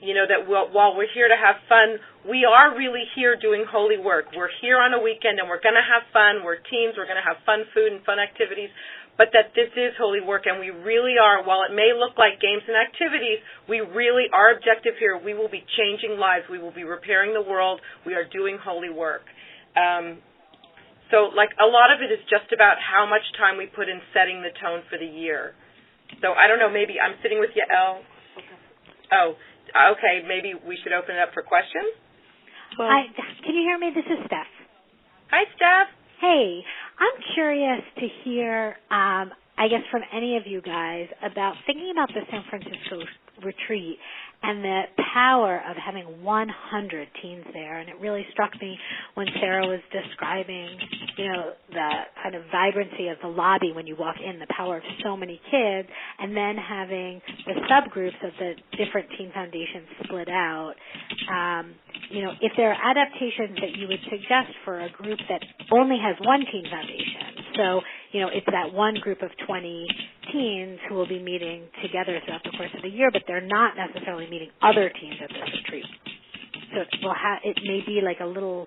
S7: that while we're here to have fun, we are really here doing holy work. We're here on a weekend, and we're going to have fun. We're teens. We're going to have fun food and fun activities, but that this is holy work, and we really are, while it may look like games and activities, we really, our objective here, we will be changing lives. We will be repairing the world. We are doing holy work. So, like, a lot of it is just about how much time we put in setting the tone for the year. So, I don't know, maybe I'm sitting with you, Elle. Oh, okay, maybe we should open it up for questions?
S8: Hi, can you hear me? This is Steph.
S7: Hi, Steph.
S8: Hey, I'm curious to hear, I guess, from any of you guys about thinking about the San Francisco retreat and the power of having 100 teens there. And it really struck me when Sara was describing, the kind of vibrancy of the lobby when you walk in, the power of so many kids, and then having the subgroups of the different teen foundations split out. If there are adaptations that you would suggest for a group that only has one teen foundation, so, it's that one group of 20 teens who will be meeting together throughout the course of the year, but they're not necessarily meeting other teens at this retreat. So it may be like a little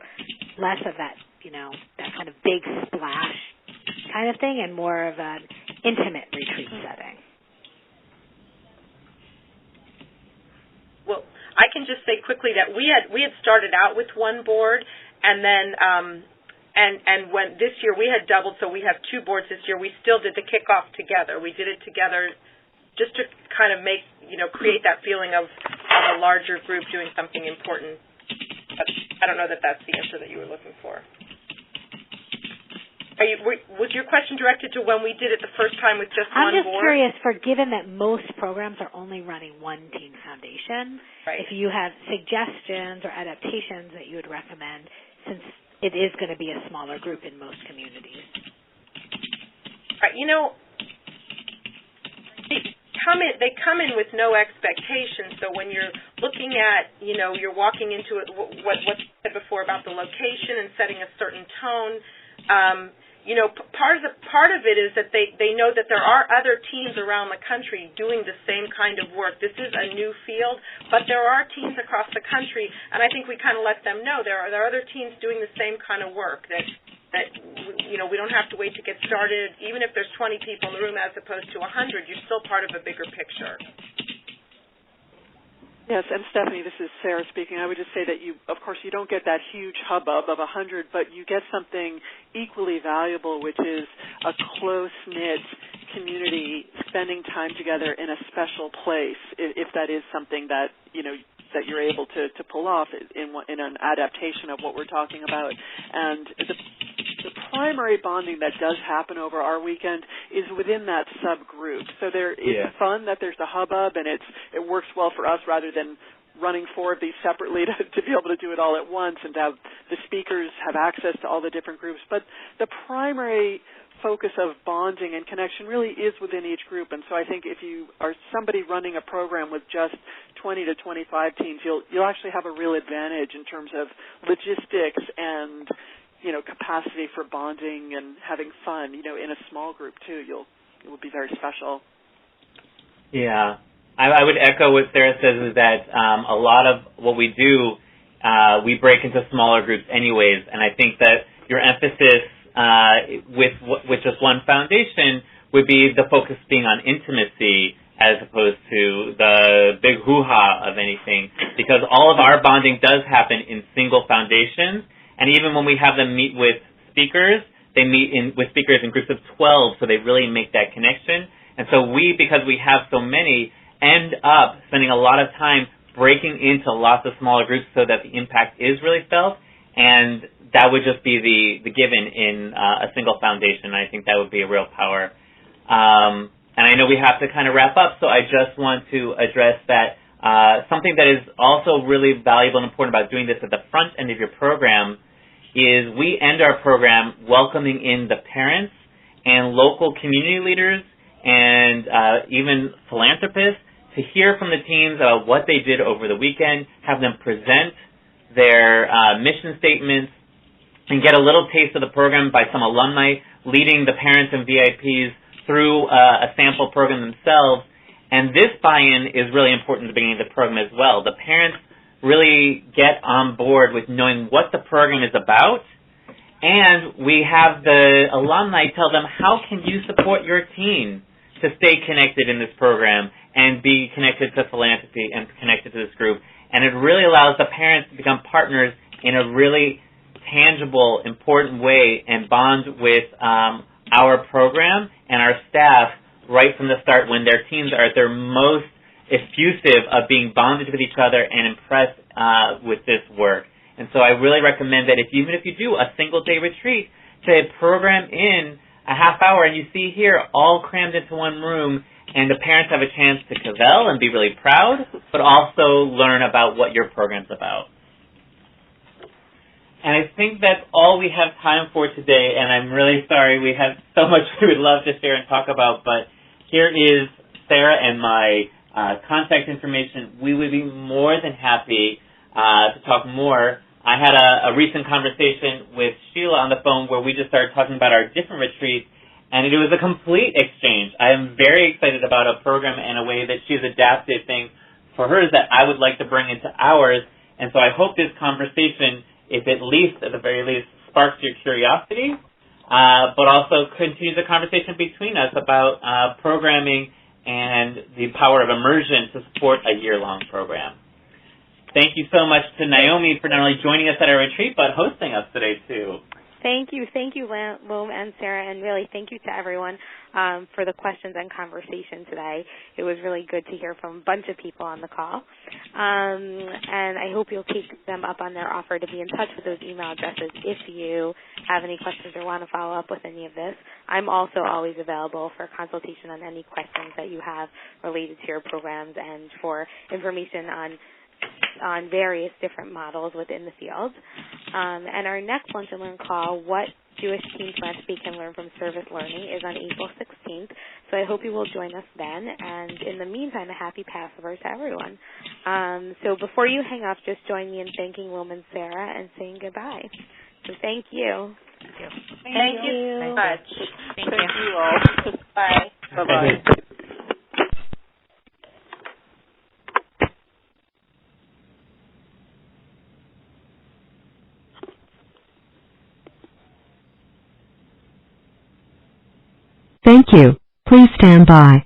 S8: less of that, that kind of big splash kind of thing and more of an intimate retreat setting.
S7: Well, I can just say quickly that we had started out with one board, and then and when this year we had doubled, so we have two boards this year. We still did the kickoff together. We did it together just to kind of make, create that feeling of a larger group doing something important. But I don't know that that's the answer that you were looking for. Was your question directed to when we did it the first time with just one board?
S8: I'm just curious, given that most programs are only running one teen foundation,
S7: right, if
S8: you have suggestions or adaptations that you would recommend, since it is going to be a smaller group in most communities.
S7: Right, they come in with no expectation. So when you're looking at, you're walking into it, what you said before about the location and setting a certain tone, part of it is that they know that there are other teams around the country doing the same kind of work. This is a new field, but there are teams across the country, and I think we kind of let them know there are other teams doing the same kind of work, that we don't have to wait to get started. Even if there's 20 people in the room as opposed to 100, you're still part of a bigger picture.
S3: Yes, and Stephanie, this is Sara speaking. I would just say that of course, you don't get that huge hubbub of 100, but you get something equally valuable, which is a close-knit community spending time together in a special place, if that is something that, that you're able to pull off in an adaptation of what we're talking about. And the primary bonding that does happen over our weekend is within that subgroup. So it's fun that there's a hubbub, and it works well for us rather than running four of these separately to be able to do it all at once and to have the speakers have access to all the different groups. But the primary focus of bonding and connection really is within each group. And so I think if you are somebody running a program with just 20 to 25 teens, you'll actually have a real advantage in terms of logistics and capacity for bonding and having fun, in a small group too. It will be very special. Yeah.
S2: I would echo what Sara says, is that a lot of what we do, we break into smaller groups anyways, and I think that your emphasis with just one foundation would be the focus being on intimacy as opposed to the big hoo-ha of anything, because all of our bonding does happen in single foundations. And even when we have them meet with speakers, they meet with speakers in groups of 12, so they really make that connection. And so because we have so many, end up spending a lot of time breaking into lots of smaller groups so that the impact is really felt. And that would just be the given in a single foundation. I think that would be a real power. And I know we have to kind of wrap up, so I just want to address that something that is also really valuable and important about doing this at the front end of your program is we end our program welcoming in the parents and local community leaders and even philanthropists to hear from the teens about what they did over the weekend, have them present their mission statements, and get a little taste of the program by some alumni leading the parents and VIPs through a sample program themselves. And this buy-in is really important at the beginning of the program as well. The parents really get on board with knowing what the program is about, and we have the alumni tell them, how can you support your teen to stay connected in this program and be connected to philanthropy and connected to this group. And it really allows the parents to become partners in a really tangible, important way and bond with our program and our staff right from the start when their teens are at their most effusive of being bonded with each other and impressed with this work. And so I really recommend that even if you do a single-day retreat, to program in a half hour, and you see here all crammed into one room, and the parents have a chance to cavell and be really proud, but also learn about what your program's about. And I think that's all we have time for today, and I'm really sorry we have so much we would love to share and talk about, but here is Sara and my contact information. We would be more than happy to talk more. I had a recent conversation with Sheila on the phone where we just started talking about our different retreats, and it was a complete exchange. I am very excited about a program and a way that she's adapted things for hers that I would like to bring into ours, and so I hope this conversation, if at the very least, sparks your curiosity, but also continues the conversation between us about programming and the power of immersion to support a year-long program. Thank you so much to Naomi for not only joining us at our retreat, but hosting us today, too.
S1: Thank you, Lom and Sara, and really thank you to everyone for the questions and conversation today. It was really good to hear from a bunch of people on the call, and I hope you'll take them up on their offer to be in touch with those email addresses if you have any questions or want to follow up with any of this. I'm also always available for consultation on any questions that you have related to your programs and for information on various different models within the field. And our next Lunch and Learn call, What Jewish Teen Philanthropy Can Learn from Service Learning, is on April 16th. So I hope you will join us then. And in the meantime, a happy Passover to everyone. So before you hang up, just join me in thanking Lom and Sara and saying goodbye. So thank you.
S6: Thank you.
S7: Thank you so much.
S3: Thank you all.
S7: Bye.
S3: Bye-bye.
S5: Thank you. Please stand by.